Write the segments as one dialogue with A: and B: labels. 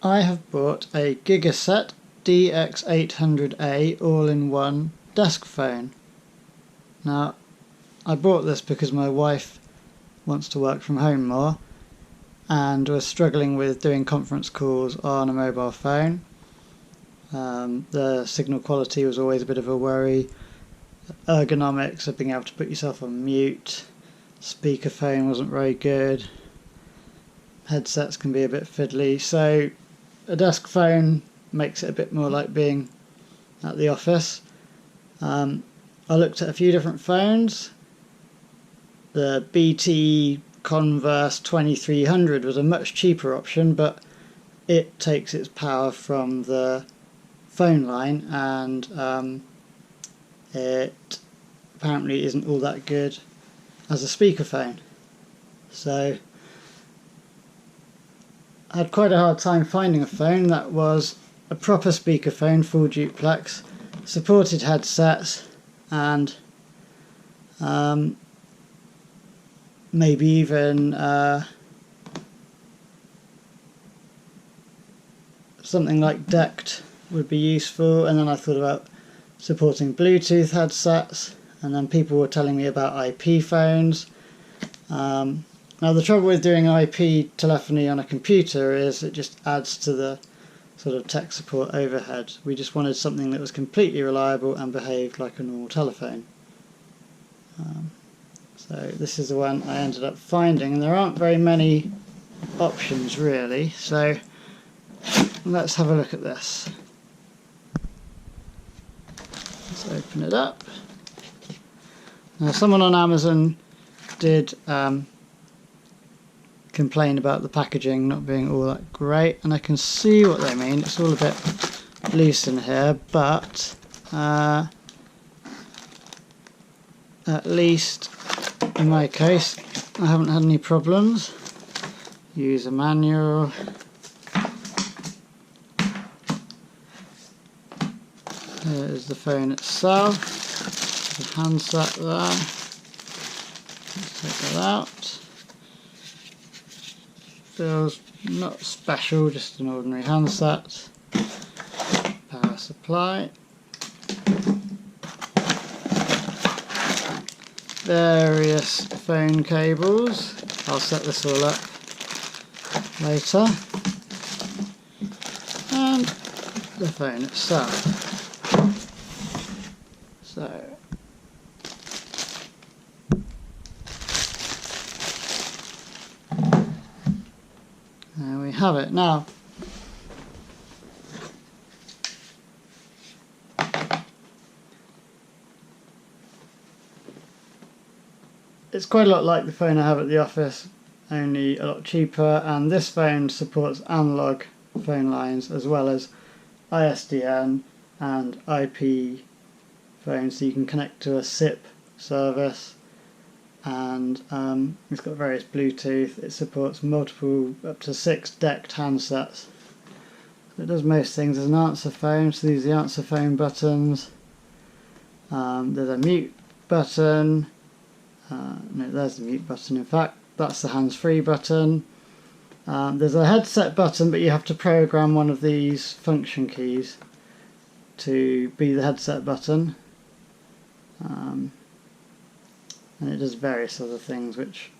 A: I have bought a Gigaset DX800A all-in-one desk phone. Now, I bought this because my wife wants to work from home more and was struggling with doing conference calls on a mobile phone. The signal quality was always a bit of a worry. Ergonomics of being able to put yourself on mute. Speakerphone wasn't very good. Headsets can be a bit fiddly, so a desk phone makes it a bit more like being at the office. I looked at a few different phones. The BT Converse 2300 was a much cheaper option, but it takes its power from the phone line, and it apparently isn't all that good as a speakerphone. So I had quite a hard time finding a phone that was a proper speakerphone, full duplex, supported headsets, and maybe even something like DECT would be useful. And then I thought about supporting Bluetooth headsets, and then people were telling me about IP phones. Now the trouble with doing IP telephony on a computer is it just adds to the sort of tech support overhead. We just wanted something that was completely reliable and behaved like a normal telephone. So this is the one I ended up finding, and there aren't very many options really, so let's have a look at this. Let's open it up. Now someone on Amazon did complain about the packaging not being all that great, and I can see what they mean. It's all a bit loose in here, but at least in my case I haven't had any problems. User manual. Here is the phone itself, the handset there. Let's take that out. Feels not special, just an ordinary handset. Power supply. Various phone cables. I'll set this all up later. And the phone itself. So there we have it. Now it's quite a lot like the phone I have at the office, only a lot cheaper, and this phone supports analog phone lines as well as ISDN and IP phones, so you can connect to a SIP service, and it's got various Bluetooth. It supports multiple, up to 6 DECT handsets. It does most things. There's an answer phone, so these are the answer phone buttons. There's a mute button. No, there's the mute button. In fact, that's the hands-free button. There's a headset button, but you have to program one of these function keys to be the headset button. And it does various other things which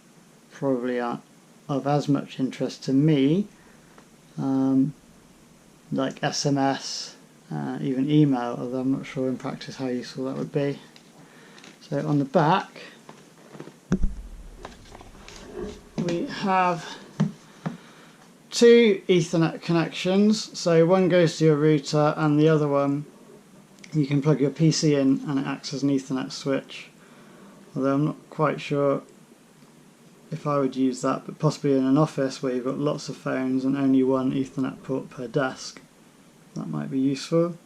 A: probably aren't of as much interest to me, like SMS, even email, although I'm not sure in practice how useful that would be. So on the back we have 2 Ethernet connections, so one goes to your router and the other one you can plug your PC in and it acts as an Ethernet switch, although I'm not quite sure if I would use that, but possibly in an office where you've got lots of phones and only one Ethernet port per desk, that might be useful.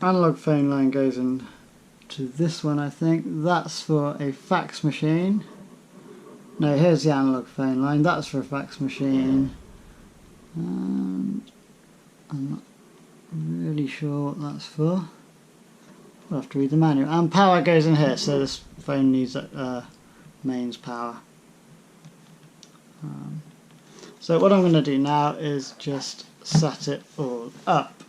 A: Analog phone line goes into this one, I think. That's for a fax machine. No, here's the analog phone line, that's for a fax machine. And I'm not really sure what that's for. We'll have to read the manual. And power goes in here, so this phone needs mains power. So what I'm going to do now is just set it all up.